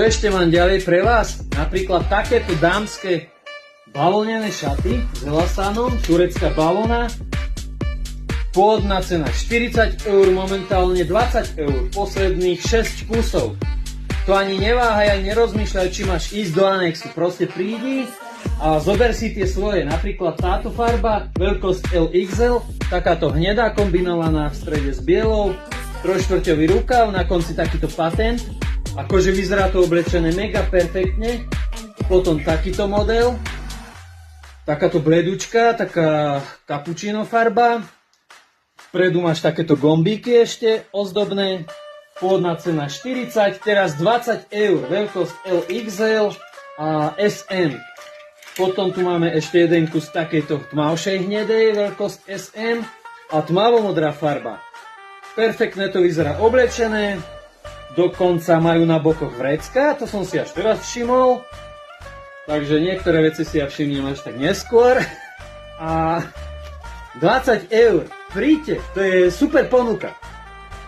Ešte mám ďalej pre vás, napríklad takéto dámske bavlnené šaty s elasánom, turecká bavlna. Pôvodná cena 40 eur, momentálne 20 eur, posledných 6 kusov. To ani neváhaj, ani nerozmýšľaj, či máš ísť do anexu, proste prídi a zober si tie svoje, napríklad táto farba, veľkosť LXL, takáto hnedá kombinovaná v strede s bielou, 3/4 rukav, na konci takýto patent, akože vyzerá to oblečené mega perfektne. Potom takýto model, takáto bledučka, taká kapučino farba, vpredu máš takéto gombíky ešte ozdobné, pôvodná cena 40, teraz 20 eur, veľkosť LXL a SM. Potom tu máme ešte jeden kus takejto tmavšej hnedej, veľkosť SM a tmavomodrá farba. Perfektne to vyzerá oblečené, dokonca majú na bokoch vrecka, to som si až teraz všimol. Takže niektoré veci si ja všimnem až tak neskôr. A 20 eur, príďte, to je super ponuka.